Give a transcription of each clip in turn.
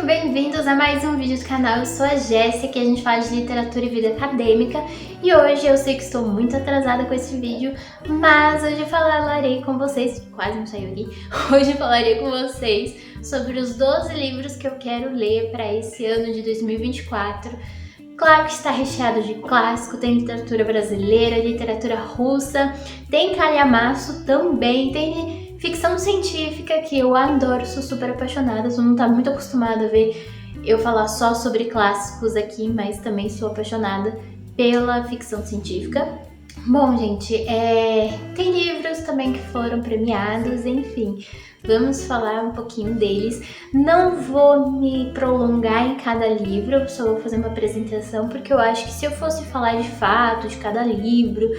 muito bem-vindos a mais um vídeo do canal. Eu sou a Jéssica e a gente fala de literatura e vida acadêmica. E hoje eu sei que estou muito atrasada com esse vídeo, mas hoje eu falarei com vocês, quase não saiu aqui, hoje eu falarei com vocês sobre os 12 livros que eu quero ler para esse ano de 2024. Claro que está recheado de clássico, tem literatura brasileira, literatura russa, tem calhamaço também, tem ficção científica que eu adoro, sou super apaixonada, todo mundo tá muito acostumado a ver eu falar só sobre clássicos aqui, mas também sou apaixonada pela ficção científica. Bom, gente, tem livros também que foram premiados, enfim, vamos falar um pouquinho deles. Não vou me prolongar em cada livro, eu só vou fazer uma apresentação, porque eu acho que se eu fosse falar de fato de cada livro,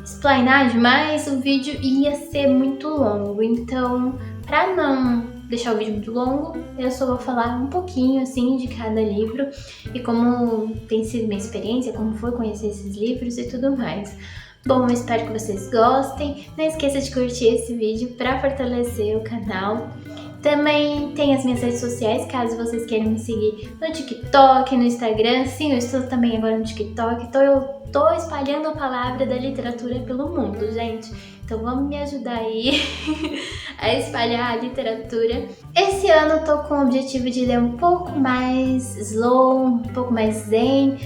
explanar demais, o vídeo ia ser muito longo. Então, para não deixar o vídeo muito longo, eu só vou falar um pouquinho assim de cada livro e como tem sido minha experiência, como foi conhecer esses livros e tudo mais. Bom, eu espero que vocês gostem. Não esqueça de curtir esse vídeo para fortalecer o canal. Também tem as minhas redes sociais, caso vocês queiram me seguir no TikTok, no Instagram. Sim, eu estou também agora no TikTok, então eu tô espalhando a palavra da literatura pelo mundo, gente. Então vamos me ajudar aí a espalhar a literatura. Esse ano eu tô com o objetivo de ler um pouco mais slow, um pouco mais zen.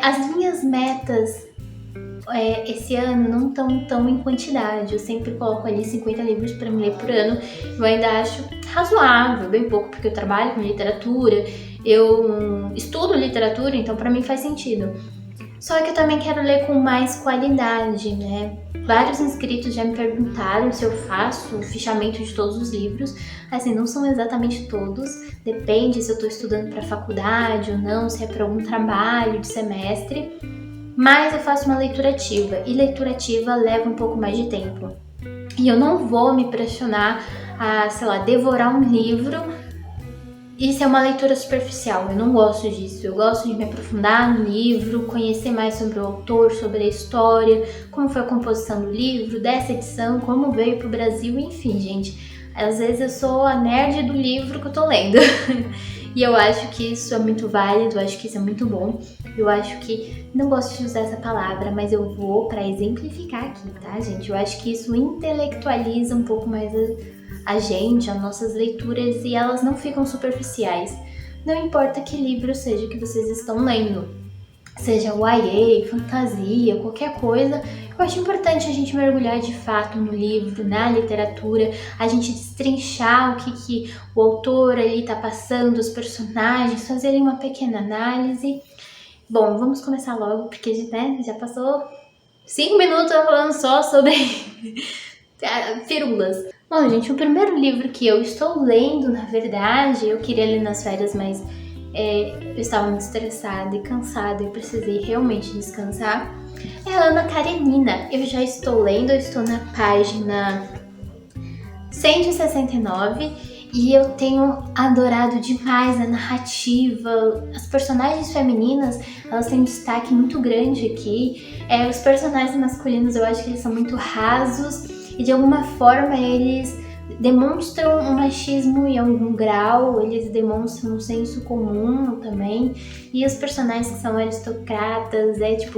As minhas metas esse ano não estão tão em quantidade, eu sempre coloco ali 50 livros para me ler por ano, eu ainda acho razoável, bem pouco, porque eu trabalho com literatura, eu estudo literatura, então para mim faz sentido. Só que eu também quero ler com mais qualidade, né? Vários inscritos já me perguntaram se eu faço o fichamento de todos os livros, assim, não são exatamente todos, depende se eu estou estudando para faculdade ou não, se é para algum trabalho de semestre. Mas eu faço uma leitura ativa, e leitura ativa leva um pouco mais de tempo. E eu não vou me pressionar a, sei lá, devorar um livro e ser uma leitura superficial. Eu não gosto disso. Eu gosto de me aprofundar no livro, conhecer mais sobre o autor, sobre a história, como foi a composição do livro, dessa edição, como veio pro Brasil, enfim, gente. Às vezes eu sou a nerd do livro que eu tô lendo. E eu acho que isso é muito válido, eu acho que isso é muito bom. Eu acho que, não gosto de usar essa palavra, mas eu vou para exemplificar aqui, tá, gente? Eu acho que isso intelectualiza um pouco mais a gente, as nossas leituras, e elas não ficam superficiais. Não importa que livro seja que vocês estão lendo, seja YA, fantasia, qualquer coisa, eu acho importante a gente mergulhar de fato no livro, na literatura, a gente destrinchar o que o autor ali tá passando, os personagens, fazerem uma pequena análise. Bom, vamos começar logo, porque né, já passou 5 minutos eu falando só sobre firulas. Bom, gente, o primeiro livro que eu estou lendo, na verdade, eu queria ler nas férias, mas eu estava muito estressada e cansada e precisei realmente descansar, é a Ana Karenina. Eu já estou lendo, eu estou na página 169 e eu tenho adorado demais a narrativa. As personagens femininas, elas têm um destaque muito grande aqui. Os personagens masculinos, eu acho que eles são muito rasos e de alguma forma eles demonstram um machismo em algum grau, eles demonstram um senso comum também, e os personagens que são aristocratas, eles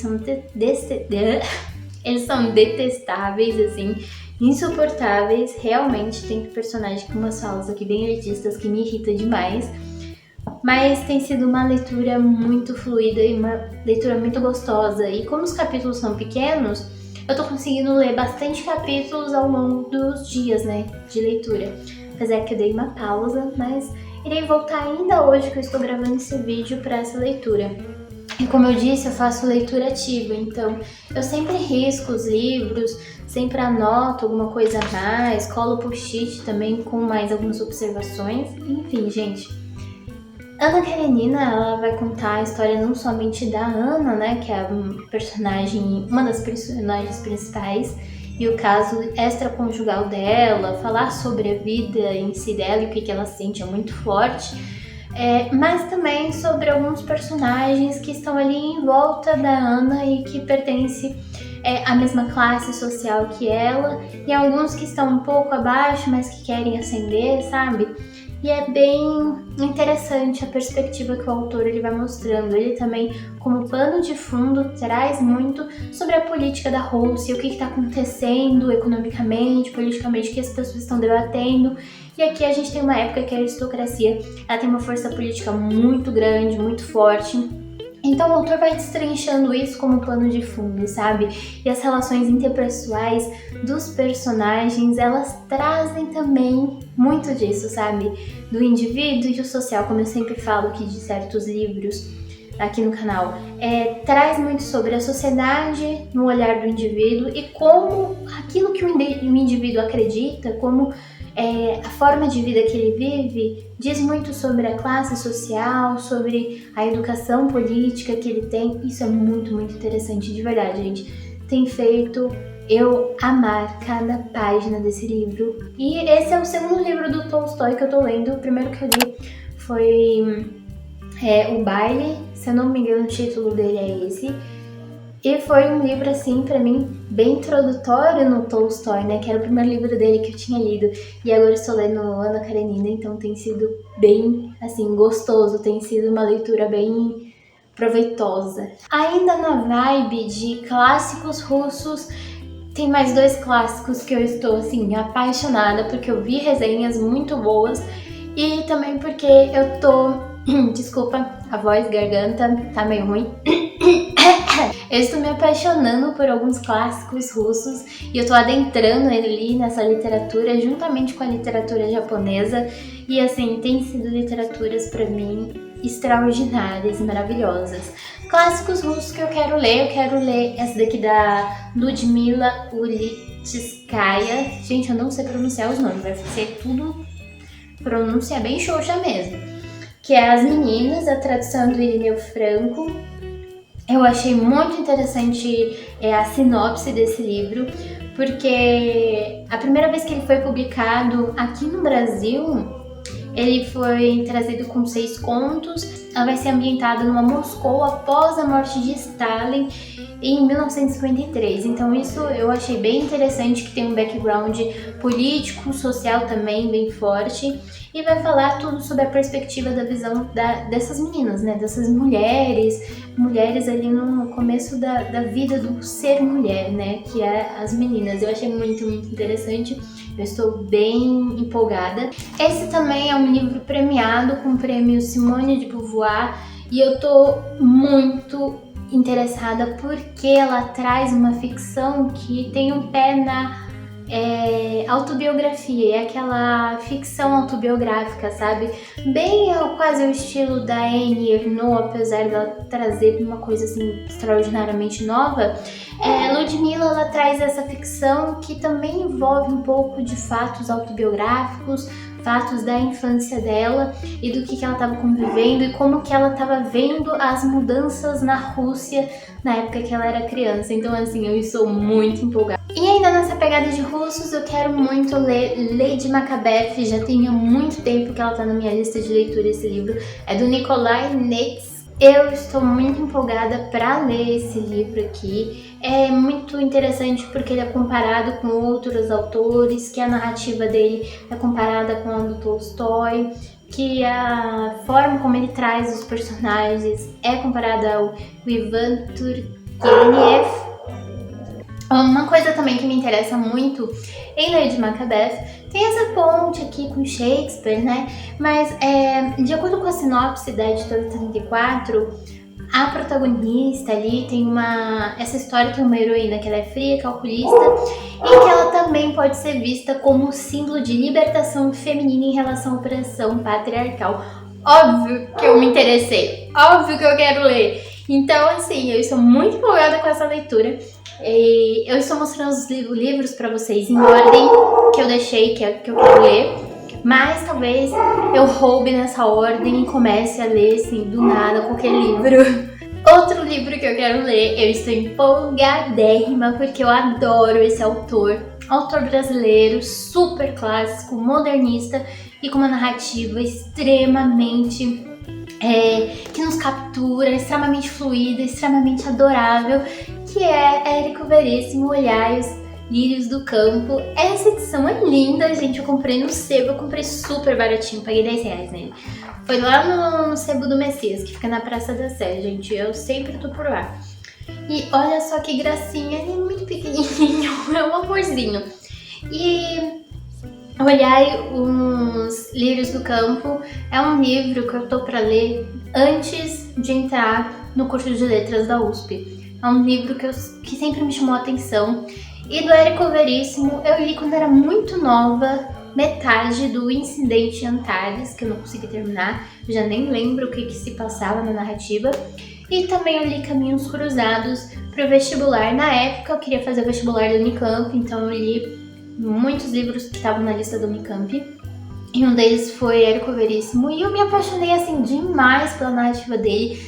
são eles são detestáveis, assim, insuportáveis, realmente tem personagem com umas falas aqui bem elitistas que me irrita demais, mas tem sido uma leitura muito fluida e uma leitura muito gostosa, e como os capítulos são pequenos, eu tô conseguindo ler bastante capítulos ao longo dos dias, né, de leitura. Apesar que eu dei uma pausa, mas irei voltar ainda hoje que eu estou gravando esse vídeo para essa leitura. E como eu disse, eu faço leitura ativa, então eu sempre risco os livros, sempre anoto alguma coisa a mais, colo post-it também com mais algumas observações, enfim, gente. Ana Karenina, ela vai contar a história não somente da Ana, né, que é a personagem, uma das personagens principais, e o caso extraconjugal dela, falar sobre a vida em si dela e o que ela sente é muito forte, mas também sobre alguns personagens que estão ali em volta da Ana e que pertencem à mesma classe social que ela, e alguns que estão um pouco abaixo, mas que querem ascender, sabe? e é bem interessante a perspectiva que o autor ele vai mostrando. Ele também, como pano de fundo, traz muito sobre a política da Rússia, o que está acontecendo economicamente, politicamente, o que as pessoas estão debatendo. E aqui a gente tem uma época que a aristocracia ela tem uma força política muito grande, muito forte. Então o autor vai destrinchando isso como plano de fundo, sabe? E as relações interpessoais dos personagens, elas trazem também muito disso, sabe? Do indivíduo e do social, como eu sempre falo aqui de certos livros aqui no canal. Traz muito sobre a sociedade no olhar do indivíduo e como aquilo que o indivíduo acredita, como a forma de vida que ele vive diz muito sobre a classe social, sobre a educação política que ele tem. Isso é muito, muito interessante, de verdade, gente. Tem feito eu amar cada página desse livro. E esse é o segundo livro do Tolstói que eu tô lendo. O primeiro que eu li foi O Baile, se eu não me engano o título dele é esse. E foi um livro, assim, pra mim, bem introdutório no Tolstói, né? Que era o primeiro livro dele que eu tinha lido. E agora estou lendo Ana Karenina, então tem sido bem, assim, gostoso. Tem sido uma leitura bem proveitosa. Ainda na vibe de clássicos russos, tem mais 2 clássicos que eu estou, assim, apaixonada, porque eu vi resenhas muito boas. E também porque eu tô... Desculpa, a voz, garganta, tá meio ruim. Eu estou me apaixonando por alguns clássicos russos e eu tô adentrando ali nessa literatura juntamente com a literatura japonesa e assim, tem sido literaturas pra mim extraordinárias e maravilhosas. Clássicos russos que eu quero ler essa daqui da Ludmila Ulitskaya. Gente, eu não sei pronunciar os nomes, vai ser tudo pronúncia bem xoxa mesmo. Que é As Meninas, a tradução do Irineu Franco. Eu achei muito interessante a sinopse desse livro, porque a primeira vez que ele foi publicado aqui no Brasil, ele foi trazido com 6 contos. Ela vai ser ambientada numa Moscou após a morte de Stalin em 1953. Então isso eu achei bem interessante, que tem um background político, social também bem forte. E vai falar tudo sobre a perspectiva da visão dessas meninas, né? Dessas mulheres ali no começo da vida do ser mulher, né? Que é as meninas. Eu achei muito, muito interessante. Eu estou bem empolgada. Esse também é um livro premiado com o prêmio Simone de Beauvoir. E eu tô muito interessada porque ela traz uma ficção que tem um pé na autobiografia, é aquela ficção autobiográfica, sabe? Bem quase o estilo da Anne Ernaux, apesar dela trazer uma coisa assim extraordinariamente nova. Ludmila, ela traz essa ficção que também envolve um pouco de fatos autobiográficos, fatos da infância dela e do que ela estava convivendo e como que ela estava vendo as mudanças na Rússia na época que ela era criança. Então assim, eu estou muito empolgada. E ainda nessa pegada de russos, eu quero muito ler Lady Macbeth. Já tem muito tempo que ela tá na minha lista de leitura esse livro. É do Nikolai Neitz. Eu estou muito empolgada para ler esse livro aqui. É muito interessante porque ele é comparado com outros autores, que a narrativa dele é comparada com a do Tolstói, que a forma como ele traz os personagens é comparada ao Ivan Turgenev. Uma coisa também que me interessa muito em Lady Macbeth, tem essa ponte aqui com Shakespeare, né? Mas de acordo com a sinopse da editora 34, a protagonista ali tem essa história tem uma heroína que ela é fria, calculista e que ela também pode ser vista como símbolo de libertação feminina em relação à opressão patriarcal. Óbvio que eu me interessei, óbvio que eu quero ler. Então, assim, eu estou muito empolgada com essa leitura. E eu estou mostrando os livros para vocês em ordem que eu deixei, que eu quero ler. Mas talvez eu roube nessa ordem e comece a ler, assim, do nada, qualquer livro. Outro livro que eu quero ler, eu estou empolgadérrima porque eu adoro esse autor. Autor brasileiro, super clássico, modernista e com uma narrativa extremamente... que nos captura, extremamente fluida, extremamente adorável, que é Érico Veríssimo, Olhais Lírios do Campo. Essa edição é linda, gente. Eu comprei no sebo, eu comprei super baratinho, paguei R$10 nele. Foi lá no sebo do Messias, que fica na Praça da Sé, gente. Eu sempre tô por lá. E olha só que gracinha, ele é muito pequenininho, é um amorzinho. E Olhai os Lírios do Campo é um livro que eu tô pra ler antes de entrar no curso de letras da USP. É um livro que sempre me chamou a atenção. E do Érico Veríssimo eu li quando era muito nova, metade do Incidente Antares, que eu não consegui terminar, eu já nem lembro o que se passava na narrativa. E também eu li Caminhos Cruzados para o vestibular. Na época eu queria fazer o vestibular do Unicamp, então eu li muitos livros que estavam na lista do Unicamp. E um deles foi Érico Veríssimo. E eu me apaixonei assim demais pela narrativa dele.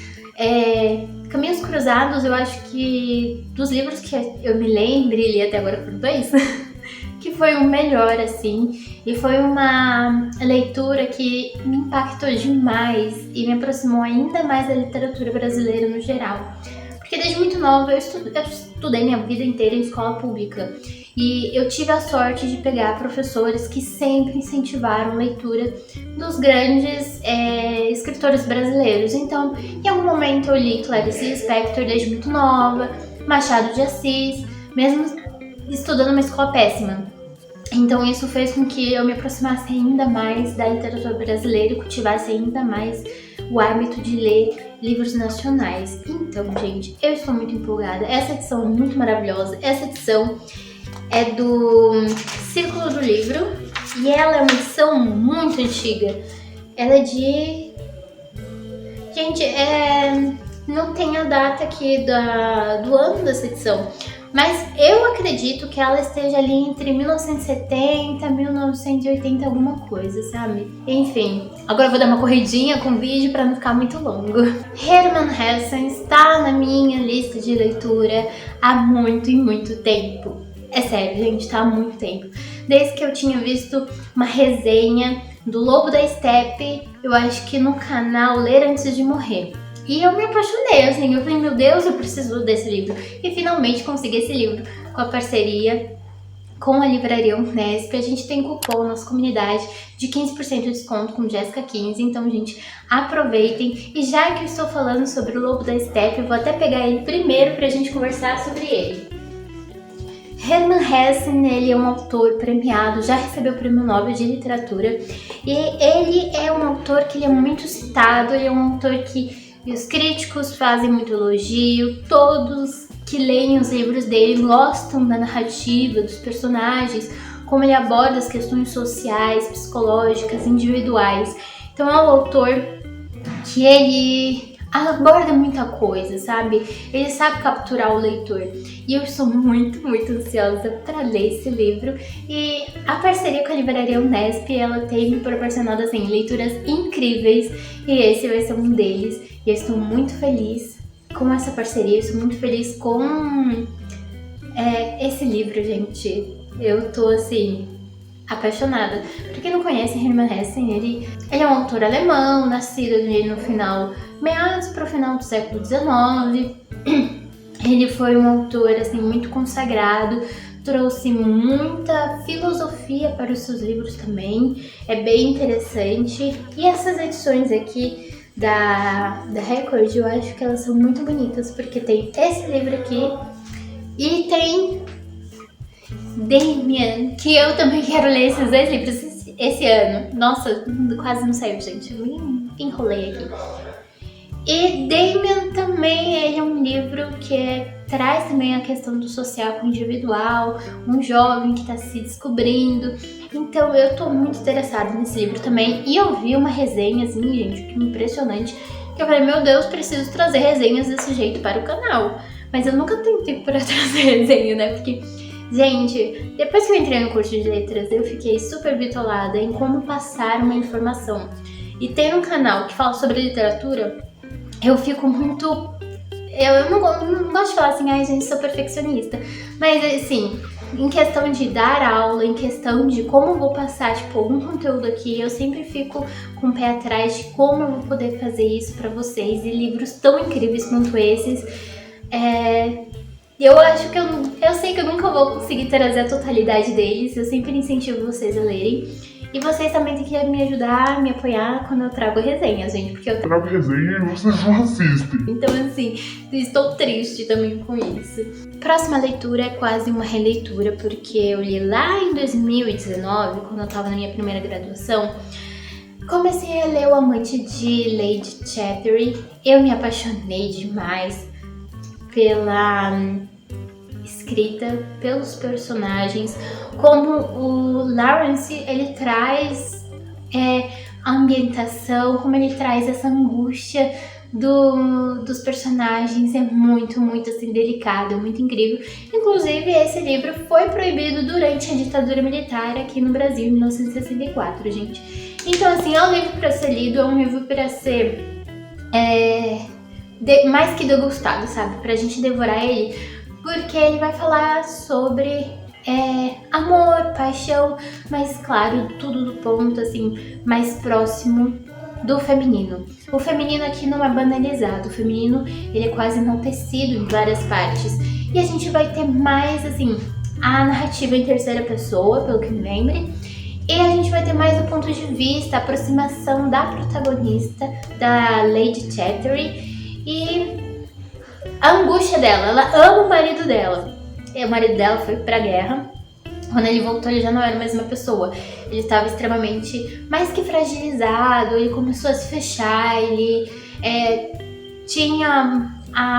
Caminhos Cruzados, eu acho que dos livros que eu me lembro e li até agora foram 2, que foi o melhor, assim. E foi uma leitura que me impactou demais e me aproximou ainda mais da literatura brasileira no geral. Porque desde muito nova eu estudei minha vida inteira em escola pública. E eu tive a sorte de pegar professores que sempre incentivaram a leitura dos grandes escritores brasileiros. Então, em algum momento eu li Clarice Lispector desde muito nova, Machado de Assis, mesmo estudando uma escola péssima. Então isso fez com que eu me aproximasse ainda mais da literatura brasileira e cultivasse ainda mais o hábito de ler livros nacionais. Então, gente, eu estou muito empolgada. Essa edição é muito maravilhosa. Essa edição é do Círculo do Livro e ela é uma edição muito antiga. Ela é de... Gente, não tem a data aqui do ano dessa edição, mas eu acredito que ela esteja ali entre 1970 e 1980, alguma coisa, sabe? Enfim, agora eu vou dar uma corridinha com o vídeo para não ficar muito longo. Hermann Hesse está na minha lista de leitura há muito e muito tempo. É sério, gente, tá há muito tempo. Desde que eu tinha visto uma resenha do Lobo da Estepe, eu acho que no canal Ler Antes de Morrer. E eu me apaixonei, assim, eu falei, meu Deus, eu preciso desse livro. E finalmente consegui esse livro com a parceria com a Livraria Unesp. A gente tem cupom na nossa comunidade de 15% de desconto com Jéssica15. Então, gente, aproveitem. E já que eu estou falando sobre o Lobo da Estepe, eu vou até pegar ele primeiro pra gente conversar sobre ele. Hermann Hesse, ele é um autor premiado, já recebeu o Prêmio Nobel de Literatura. E ele é um autor que ele é muito citado, ele é um autor que os críticos fazem muito elogio, todos que leem os livros dele gostam da narrativa, dos personagens, como ele aborda as questões sociais, psicológicas, individuais. Então é um autor que ele aborda muita coisa, sabe? Ele sabe capturar o leitor. E eu estou muito, muito ansiosa para ler esse livro. E a parceria com a Livraria Unesp, ela tem me proporcionado, assim, leituras incríveis. E esse vai ser um deles. E eu estou muito feliz com essa parceria. Eu estou muito feliz com esse livro, gente. Eu tô, assim, apaixonada. Pra quem não conhece, Hermann Hesse, ele é um autor alemão, nascido ali no meados para o final do século XIX. Ele foi um autor, assim, muito consagrado, trouxe muita filosofia para os seus livros também, é bem interessante. E essas edições aqui da Record, eu acho que elas são muito bonitas, porque tem esse livro aqui e tem Demian, que eu também quero ler esses 2 livros esse ano. Nossa, quase não saiu, gente, eu me enrolei aqui. E Demian também, ele é um livro que traz também a questão do social com o individual, um jovem que está se descobrindo. Então eu tô muito interessada nesse livro também. E eu vi uma resenha, assim, gente, que impressionante, que eu falei, meu Deus, preciso trazer resenhas desse jeito para o canal. Mas eu nunca tenho tempo para trazer resenha, né? Porque, gente, depois que eu entrei no curso de letras, eu fiquei super bitolada em como passar uma informação. E ter um canal que fala sobre literatura, eu fico muito... Eu não gosto de falar assim, ai gente, sou perfeccionista. Mas assim, em questão de dar aula, em questão de como eu vou passar, tipo, algum conteúdo aqui, eu sempre fico com o pé atrás de como eu vou poder fazer isso pra vocês. E livros tão incríveis quanto esses, Eu acho que eu sei que eu nunca vou conseguir trazer a totalidade deles, eu sempre incentivo vocês a lerem. E vocês também têm que me ajudar, me apoiar quando eu trago resenhas, gente, porque eu trago resenha e vocês não assistem. Então, assim, estou triste também com isso. Próxima leitura é quase uma releitura, porque eu li lá em 2019, quando eu tava na minha primeira graduação. Comecei a ler O Amante de Lady Chatterley. Eu me apaixonei demais pela escrita, pelos personagens, como o Lawrence, ele traz a ambientação, como ele traz essa angústia dos personagens, é muito, muito assim, delicado, muito incrível. Inclusive, esse livro foi proibido durante a ditadura militar aqui no Brasil, em 1964, gente. Então, assim, é um livro para ser lido, é um livro para ser mais que degustado, sabe? Pra gente devorar ele, porque ele vai falar sobre amor, paixão, mas claro, tudo do ponto, assim, mais próximo do feminino. O feminino aqui não é banalizado, o feminino ele é quase enaltecido em várias partes. E a gente vai ter mais, assim, a narrativa em terceira pessoa, pelo que me lembre. E a gente vai ter mais o ponto de vista, a aproximação da protagonista, da Lady Chatterley, e a angústia dela. Ela ama o marido dela. E o marido dela foi pra guerra. Quando ele voltou, ele já não era mais uma pessoa. Ele estava extremamente mais que fragilizado, ele começou a se fechar, ele tinha...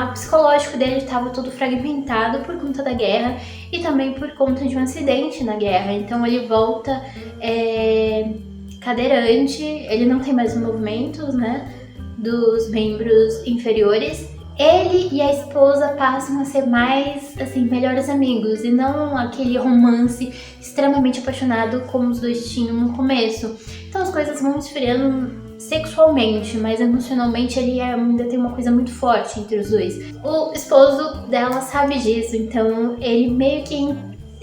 O psicológico dele estava todo fragmentado por conta da guerra e também por conta de um acidente na guerra. Então ele volta cadeirante, ele não tem mais movimentos, né, dos membros inferiores. Ele e a esposa passam a ser mais, assim, melhores amigos e não aquele romance extremamente apaixonado como os dois tinham no começo. Então as coisas vão esfriando sexualmente, mas emocionalmente ele ainda tem uma coisa muito forte entre os dois. O esposo dela sabe disso, então ele meio que,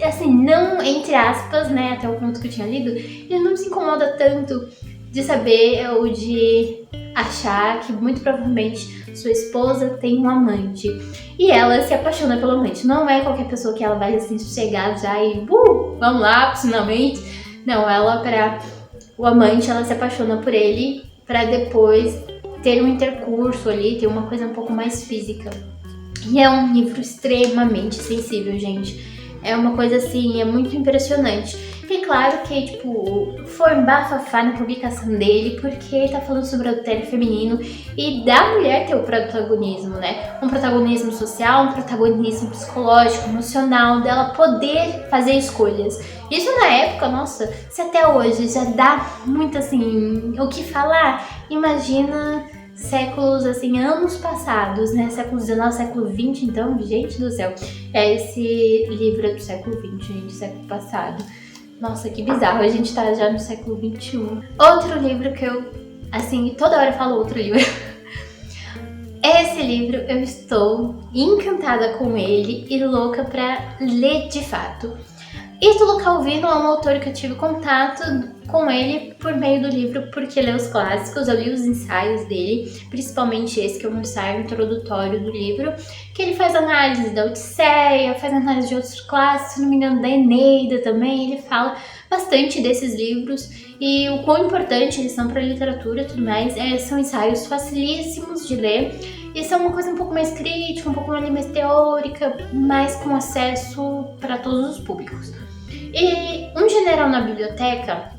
assim, não, entre aspas, né, até o ponto que eu tinha lido, ele não se incomoda tanto de saber ou de achar que muito provavelmente sua esposa tem um amante e ela se apaixona pelo amante. Não é qualquer pessoa que ela vai assim chegar já e vamos lá, finalmente. Não, ela para o amante ela se apaixona por ele para depois ter um intercurso ali, ter uma coisa um pouco mais física. E é um livro extremamente sensível, gente. É uma coisa assim, é muito impressionante. E claro que, tipo, foi um bafafá na publicação dele, porque ele tá falando sobre o adultério feminino e da mulher ter o protagonismo, né? Um protagonismo social, um protagonismo psicológico, emocional, dela poder fazer escolhas. Isso na época, nossa, se até hoje já dá muito, assim, o que falar, imagina séculos, assim, anos passados, né? Século XIX, século XX, então, gente do céu. Esse livro é do século XX, gente, século passado. Nossa, que bizarro, a gente tá já no século XXI. Outro livro que eu, assim, toda hora eu falo outro livro. Esse livro eu estou encantada com ele e louca pra ler de fato. Ítalo Calvino é um autor que eu tive contato com ele por meio do livro Porque Ler os Clássicos. Eu li os ensaios dele, principalmente esse que é um ensaio introdutório do livro, que ele faz análise da Odisseia, faz análise de outros clássicos, se não me engano da Eneida também. Ele fala bastante desses livros e o quão importante eles são para a literatura e tudo mais. São ensaios facilíssimos de ler e são uma coisa um pouco mais crítica, um pouco mais teórica, mais com acesso para todos os públicos. E Um General na Biblioteca,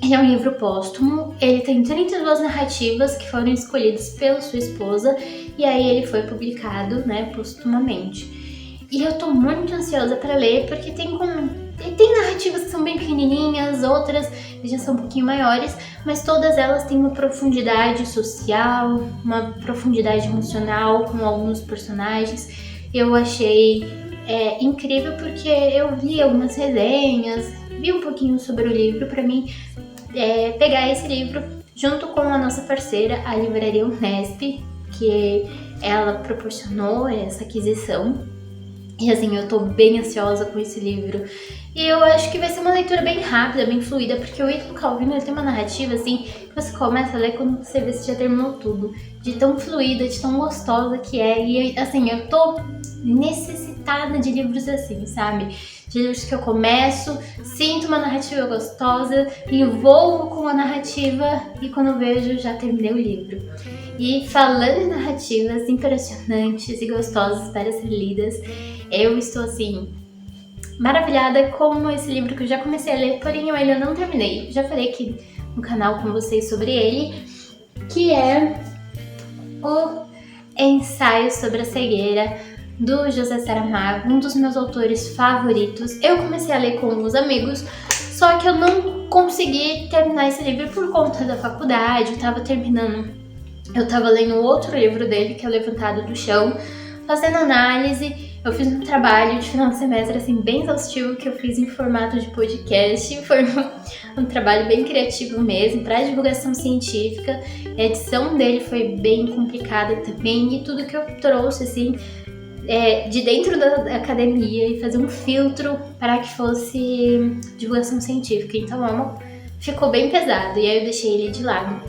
ele é um livro póstumo, ele tem 32 narrativas que foram escolhidas pela sua esposa e aí ele foi publicado, né, póstumamente. E eu tô muito ansiosa para ler porque tem narrativas que são bem pequenininhas, outras já são um pouquinho maiores, mas todas elas têm uma profundidade social, uma profundidade emocional com alguns personagens. Eu achei incrível porque eu li algumas resenhas, vi um pouquinho sobre o livro. Para mim, pegar esse livro junto com a nossa parceira, a Livraria Unesp, que ela proporcionou essa aquisição. E assim, eu tô bem ansiosa com esse livro. E eu acho que vai ser uma leitura bem rápida, bem fluida, porque o Ítalo Calvino ele tem uma narrativa assim, que você começa a ler quando você vê se já terminou tudo. De tão fluida, de tão gostosa que é. E assim, eu tô necessitando encantada de livros assim, sabe? De livros que eu começo, sinto uma narrativa gostosa, me envolvo com a narrativa e quando vejo já terminei o livro. E falando em narrativas impressionantes e gostosas para ser lidas, eu estou assim maravilhada com esse livro que eu já comecei a ler, porém eu ainda não terminei. Já falei aqui no canal com vocês sobre ele, que é o Ensaio sobre a Cegueira, do José Saramago, um dos meus autores favoritos. Eu comecei a ler com os amigos, só que eu não consegui terminar esse livro por conta da faculdade. Eu tava lendo outro livro dele, que é o Levantado do Chão, fazendo análise. Eu fiz um trabalho de final de semestre assim bem exaustivo que eu fiz em formato de podcast. Foi um trabalho bem criativo mesmo, para divulgação científica. A edição dele foi bem complicada também, e tudo que eu trouxe assim de dentro da academia e fazer um filtro para que fosse divulgação científica. Então ficou bem pesado e aí eu deixei ele de lado.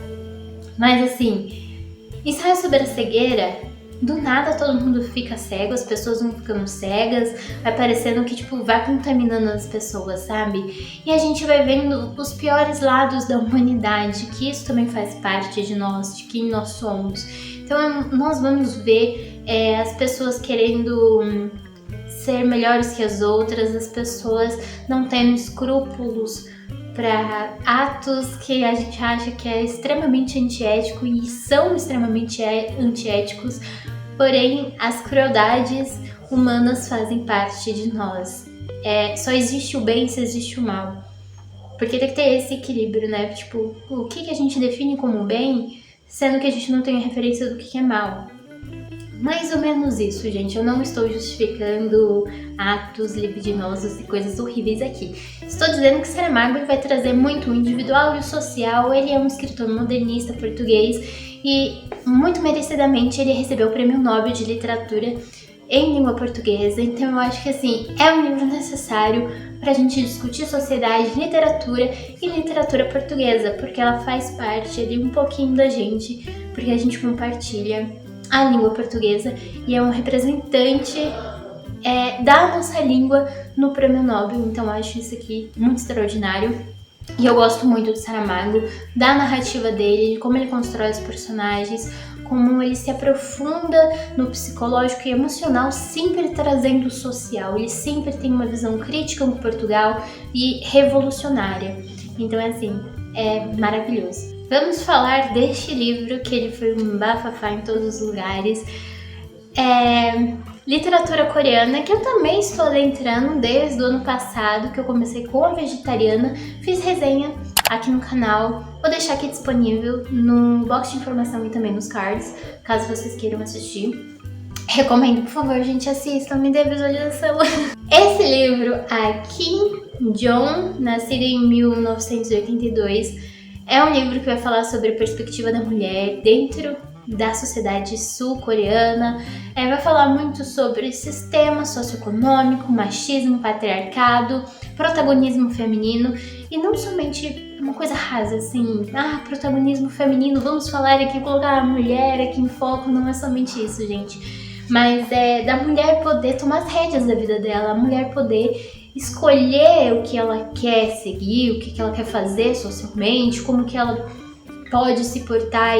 Mas assim, Ensaio sobre a Cegueira, do nada todo mundo fica cego, as pessoas vão ficando cegas, vai parecendo que tipo vai contaminando as pessoas, sabe? E a gente vai vendo os piores lados da humanidade, que isso também faz parte de nós, de quem nós somos. Então nós vamos ver as pessoas querendo ser melhores que as outras, as pessoas não tendo escrúpulos para atos que a gente acha que é extremamente antiético e são extremamente antiéticos, porém as crueldades humanas fazem parte de nós. Só existe o bem se existe o mal, porque tem que ter esse equilíbrio, né? Tipo, o que a gente define como bem, sendo que a gente não tem a referência do que é mal. Mais ou menos isso, gente. Eu não estou justificando atos libidinosos e coisas horríveis aqui. Estou dizendo que Saramago vai trazer muito o individual e o social. Ele é um escritor modernista português e, muito merecidamente, ele recebeu o Prêmio Nobel de Literatura em língua portuguesa. Então eu acho que assim, é um livro necessário para a gente discutir sociedade, literatura e literatura portuguesa, porque ela faz parte ali um pouquinho da gente, porque a gente compartilha a língua portuguesa e é um representante da nossa língua no Prêmio Nobel. Então eu acho isso aqui muito extraordinário. E eu gosto muito do Saramago, da narrativa dele, de como ele constrói os personagens, como ele se aprofunda no psicológico e emocional, sempre trazendo o social. Ele sempre tem uma visão crítica com Portugal e revolucionária. Então é maravilhoso. Vamos falar deste livro, que ele foi um bafafá em todos os lugares. Literatura coreana, que eu também estou adentrando desde o ano passado, que eu comecei com a Vegetariana. Fiz resenha aqui no canal, vou deixar aqui disponível no box de informação e também nos cards, caso vocês queiram assistir. Recomendo, por favor, gente, assistam, me dê visualização. Esse livro, a Kim Jong, nascida em 1982, é um livro que vai falar sobre a perspectiva da mulher dentro da sociedade sul-coreana. Vai falar muito sobre sistema socioeconômico, machismo, patriarcado, protagonismo feminino, e não somente uma coisa rasa assim, protagonismo feminino, vamos falar aqui, colocar a mulher aqui em foco. Não é somente isso, gente, mas da mulher poder tomar as rédeas da vida dela, a mulher poder escolher o que ela quer seguir, o que ela quer fazer socialmente, como que ela pode se portar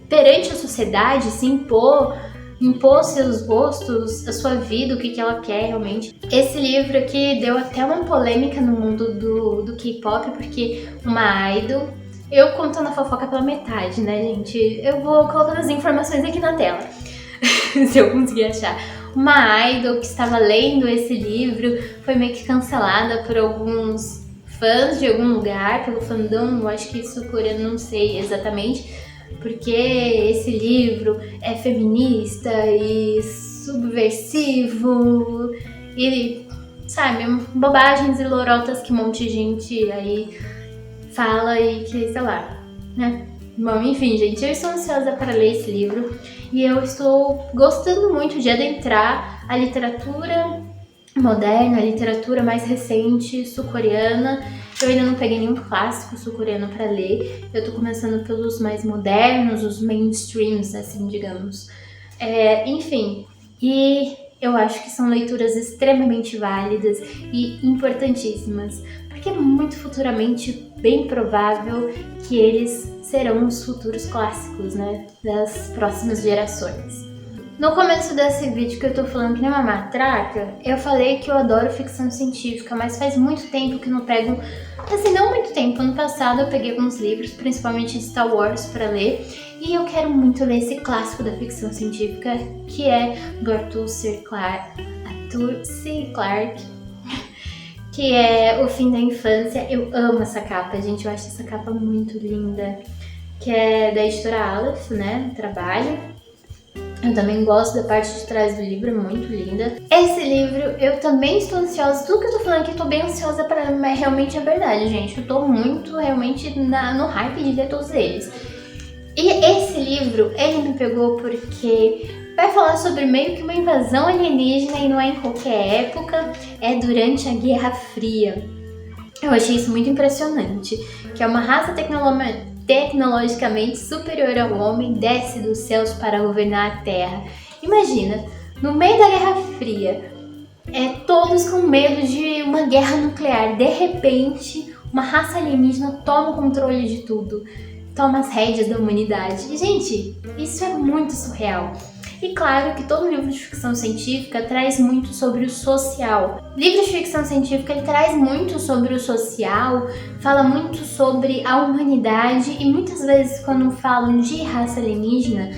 perante a sociedade, se impor seus gostos, a sua vida, o que ela quer realmente. Esse livro aqui deu até uma polêmica no mundo do K-pop, porque uma idol, eu contando a fofoca pela metade, né, gente? Eu vou colocando as informações aqui na tela, se eu conseguir achar. Uma idol que estava lendo esse livro foi meio que cancelada por alguns fãs de algum lugar, pelo fandom, eu acho que isso coreano, não sei exatamente, porque esse livro é feminista e subversivo e, sabe, bobagens e lorotas que um monte de gente aí fala e que, sei lá, né? Bom, enfim, gente, eu estou ansiosa para ler esse livro e eu estou gostando muito de adentrar a literatura moderna, a literatura mais recente sul-coreana. Eu ainda não peguei nenhum clássico sul-coreano para ler, eu tô começando pelos mais modernos, os mainstreams, assim, digamos. Enfim, e eu acho que são leituras extremamente válidas e importantíssimas, porque é muito futuramente bem provável que eles serão os futuros clássicos, né, das próximas gerações. No começo desse vídeo que eu tô falando que nem uma matraca, eu falei que eu adoro ficção científica, mas faz muito tempo que não pego, assim, não muito tempo. Ano passado eu peguei alguns livros, principalmente de Star Wars, pra ler, e eu quero muito ler esse clássico da ficção científica, que é do Arthur C. Clarke, que é O Fim da Infância. Eu amo essa capa, gente, eu acho essa capa muito linda, que é da editora Aleph, né, trabalho. Eu também gosto da parte de trás do livro, muito linda. Esse livro eu também estou ansiosa, tudo que eu tô falando aqui eu tô bem ansiosa pra, mas realmente é verdade, gente. Eu tô muito realmente no hype de ler todos eles. E esse livro, ele me pegou porque vai falar sobre meio que uma invasão alienígena e não é em qualquer época, é durante a Guerra Fria. Eu achei isso muito impressionante, que é uma raça tecnologicamente superior ao homem desce dos céus para governar a Terra. Imagina, no meio da Guerra Fria, todos com medo de uma guerra nuclear. De repente, uma raça alienígena toma o controle de tudo, toma as rédeas da humanidade. E, gente, isso é muito surreal. E claro que todo livro de ficção científica traz muito sobre o social. Livro de ficção científica ele traz muito sobre o social, fala muito sobre a humanidade e muitas vezes quando falam de raça alienígena,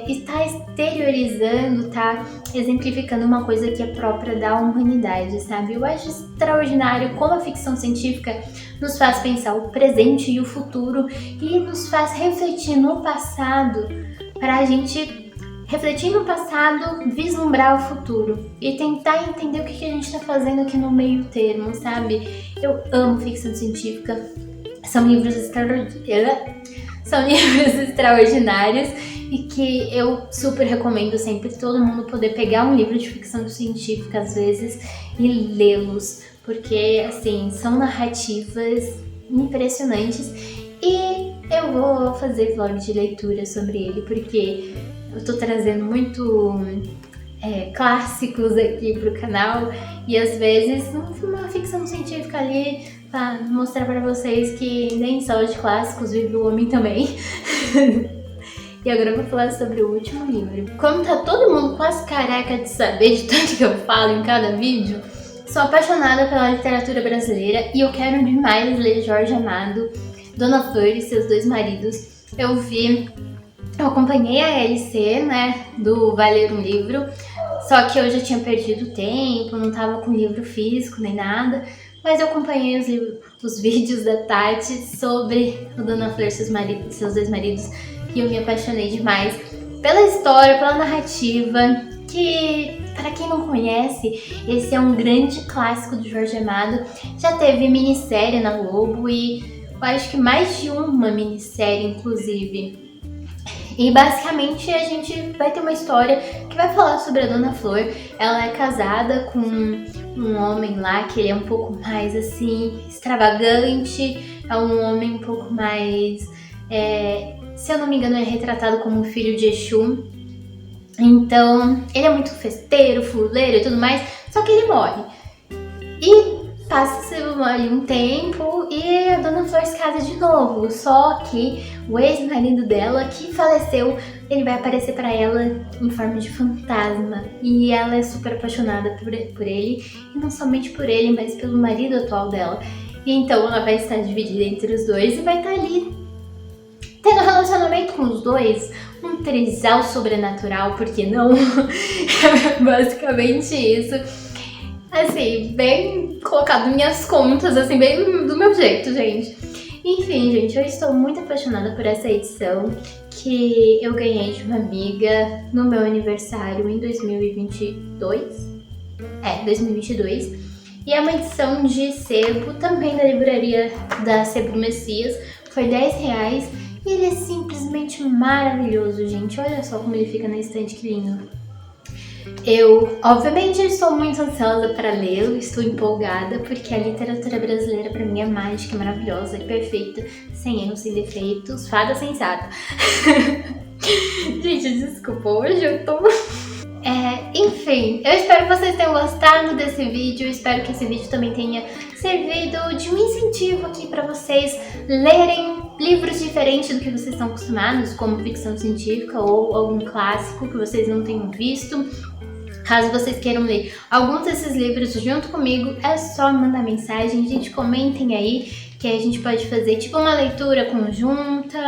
está exteriorizando, está exemplificando uma coisa que é própria da humanidade, sabe? Eu acho extraordinário como a ficção científica nos faz pensar o presente e o futuro e nos faz refletir no passado para a gente refletir no passado, vislumbrar o futuro e tentar entender o que a gente está fazendo aqui no meio termo, sabe? Eu amo ficção científica, são livros extraordinários e que eu super recomendo sempre todo mundo poder pegar um livro de ficção científica às vezes e lê-los, porque assim, são narrativas impressionantes e eu vou fazer vlog de leitura sobre ele, porque eu tô trazendo muito clássicos aqui pro canal e às vezes uma ficção científica ali pra mostrar pra vocês que nem só de clássicos vive o homem também. E agora eu vou falar sobre o último livro. Como tá todo mundo quase careca de saber de tanto que eu falo em cada vídeo, sou apaixonada pela literatura brasileira e eu quero demais ler Jorge Amado, Dona Flor e Seus Dois Maridos. Eu acompanhei a LC, né, do Vai Ler um Livro, só que eu já tinha perdido tempo, não tava com livro físico nem nada, mas eu acompanhei os vídeos da Tati sobre o Dona Flor e Seus Dois Maridos e eu me apaixonei demais pela história, pela narrativa, que, para quem não conhece, esse é um grande clássico do Jorge Amado, já teve minissérie na Globo e eu acho que mais de uma minissérie, inclusive. E basicamente a gente vai ter uma história que vai falar sobre a Dona Flor. Ela é casada com um homem lá que ele é um pouco mais assim, extravagante, é um homem um pouco mais, se eu não me engano, é retratado como filho de Exu. Então, ele é muito festeiro, fuleiro e tudo mais, só que ele morre. E passa-se ali um tempo e a Dona Flor se casa de novo, só que o ex-marido dela, que faleceu, ele vai aparecer pra ela em forma de fantasma e ela é super apaixonada por ele, e não somente por ele, mas pelo marido atual dela. E então ela vai estar dividida entre os dois e vai estar ali tendo relacionamento com os dois, um trisal sobrenatural, por que não? É basicamente isso. Assim, bem colocado em minhas contas, assim, bem do meu jeito, gente. Enfim, gente, eu estou muito apaixonada por essa edição que eu ganhei de uma amiga no meu aniversário em 2022. 2022. E é uma edição de sebo, também da livraria da Sebo Messias. Foi R$10 e ele é simplesmente maravilhoso, gente. Olha só como ele fica na estante, que lindo. Eu, obviamente, estou muito ansiosa para lê-lo, estou empolgada, porque a literatura brasileira para mim é mágica, maravilhosa e perfeita, sem erros, sem defeitos, fada sensata. Gente, desculpa, hoje eu tô... Enfim, eu espero que vocês tenham gostado desse vídeo, eu espero que esse vídeo também tenha servido de um incentivo aqui para vocês lerem livros diferentes do que vocês estão acostumados, como ficção científica ou algum clássico que vocês não tenham visto. Caso vocês queiram ler alguns desses livros junto comigo, é só mandar mensagem, gente, comentem aí, que a gente pode fazer tipo uma leitura conjunta,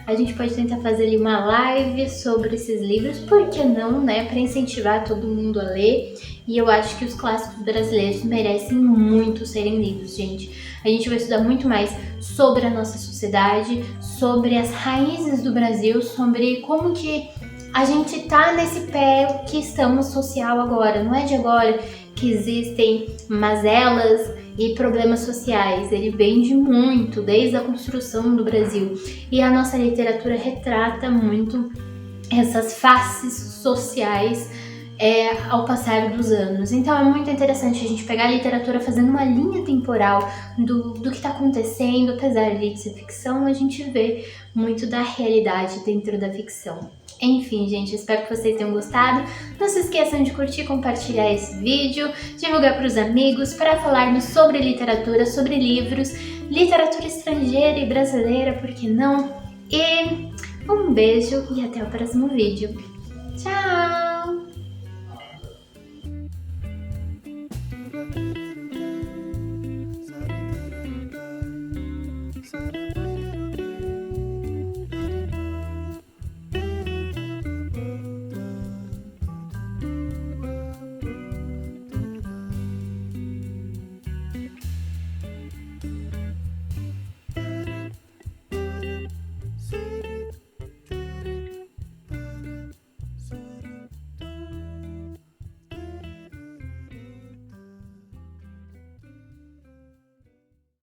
a gente pode tentar fazer ali uma live sobre esses livros, por que não, né, para incentivar todo mundo a ler. E eu acho que os clássicos brasileiros merecem muito serem lidos, gente. A gente vai estudar muito mais sobre a nossa sociedade, sobre as raízes do Brasil, sobre como que a gente tá nesse pé que estamos social agora. Não é de agora que existem mazelas e problemas sociais. Ele vem de muito, desde a construção do Brasil. E a nossa literatura retrata muito essas faces sociais ao passar dos anos. Então é muito interessante a gente pegar a literatura fazendo uma linha temporal do que está acontecendo. Apesar de ser ficção, a gente vê muito da realidade dentro da ficção. Enfim, gente, espero que vocês tenham gostado. Não se esqueçam de curtir, compartilhar esse vídeo, divulgar para os amigos, para falarmos sobre literatura, sobre livros, literatura estrangeira e brasileira, por que não? E um beijo e até o próximo vídeo. Tchau!